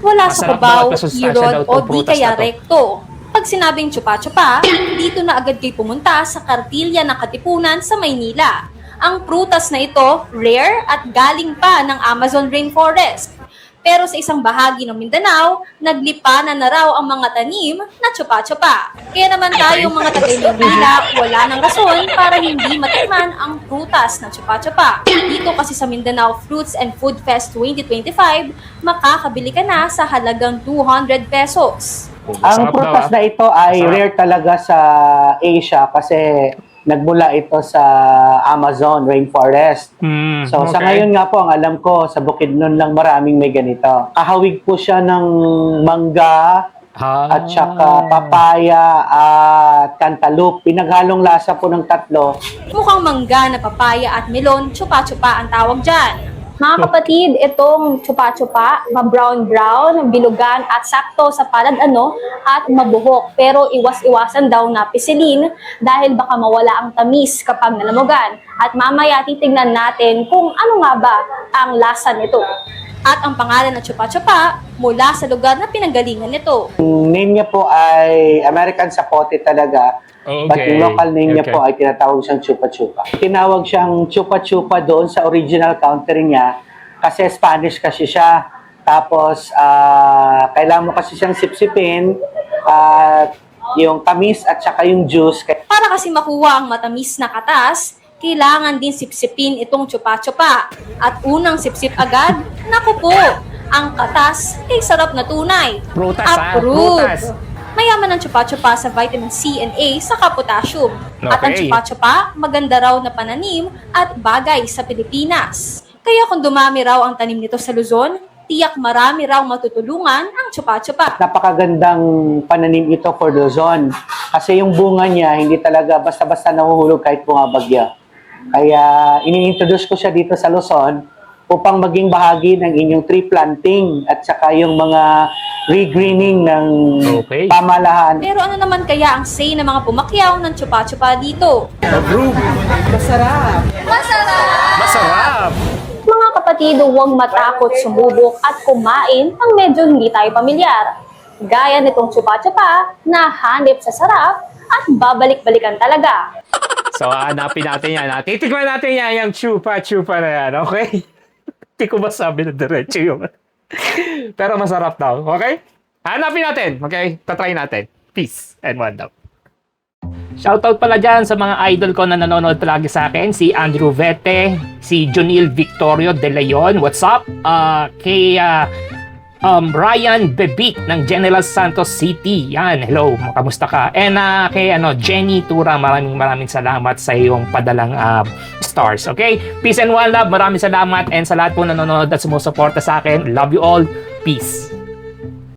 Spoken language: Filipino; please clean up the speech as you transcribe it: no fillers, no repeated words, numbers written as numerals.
wala sa Masarap daw kabaw, at masustansya irod daw o tong di prutas kaya na to. rekto. Pag sinabing chupa-chupa, dito na agad kayo pumunta sa kartilya ng Katipunan sa Maynila. Ang prutas na ito, rare at galing pa ng Amazon Rainforest. Pero sa isang bahagi ng Mindanao, naglipanan na raw ang mga tanim na chupa-chupa. Kaya naman tayong mga taga-Maynila, wala nang rason para hindi matikman ang prutas na chupa-chupa. Dito kasi sa Mindanao Fruits and Food Fest 2025, makakabili ka na sa halagang 200 pesos. Ang Masarap daw, prutas ah. na ito ay Masarap. rare talaga sa Asia kasi nagmula ito sa Amazon Rainforest. So sa okay. ngayon nga po, ang alam ko, sa Bukidnon lang maraming may ganito. Kahawig po siya ng mangga at saka papaya at cantaloupe. Pinaghalong lasa po ng tatlo. Mukhang mangga na papaya at melon, chupa-chupa ang tawag dyan. Mga kapatid, itong chupa-chupa, ma-brown-brown, bilugan at sakto sa palad at mabuhok. Pero iwas-iwasan daw na pisilin dahil baka mawala ang tamis kapag nalamugan. At mamaya titignan natin kung ano nga ba ang lasa nito. At ang pangalan ng chupa-chupa mula sa lugar na pinanggalingan nito. Ang name niya po ay American Sapote talaga. But Okay. yung local name niya Okay. po ay tinatawag siyang chupa-chupa. Tinawag siyang chupa-chupa doon sa original counter niya kasi Spanish kasi siya. Tapos, kailangan mo kasi siyang sipsipin at yung tamis at saka yung juice. Para kasi makuha ang matamis na katas, kailangan din sipsipin itong chupa-chupa. At unang sipsip agad, naku po, ang katas ay sarap na tunay. Prutas, ah, Approved. prutas. Mayaman ang chupa-chupa sa vitamin C and A sa potassium. At ang Okay. chupa-chupa, maganda raw na pananim at bagay sa Pilipinas. Kaya kung dumami raw ang tanim nito sa Luzon, tiyak marami raw matutulungan ang chupa-chupa. Napakagandang pananim ito for Luzon. Kasi yung bunga niya, hindi talaga basta-basta nahuhulog kahit bumabagyo. Kaya ini-introduce ko siya dito sa Luzon upang maging bahagi ng inyong tree planting at saka yung mga regreening ng Okay. pamahalaan. Pero ano naman kaya ang say ng mga pumakyaw ng chupa-chupa dito? Approve. Masarap! Masarap. Mga kapatid, huwag matakot sumubok at kumain ng medyo hindi tayo pamilyar. Gaya nitong chupa-chupa na hanip sa sarap at babalik-balikan talaga. So, hanapin natin yan. Titikman natin yan, yung chupa-chupa na yan, okay? Hindi ko masabi na diretso yung... Pero masarap daw, okay? Hanapin natin, okay? Tatry natin. Peace and one love. Shoutout pala dyan sa mga idol ko na nanonood palagi sa akin. Si Andrew Vete, si Jonil Victorio De Leon, what's up? Kay Ryan Bebik ng General Santos City. Yan, hello, kamusta ka? And kay Jenny Tura, maraming salamat sa iyong padalang stars. Okay? Peace and one love. Maraming salamat and sa lahat po nanonood at sumusuporta sa akin. Love you all. Peace.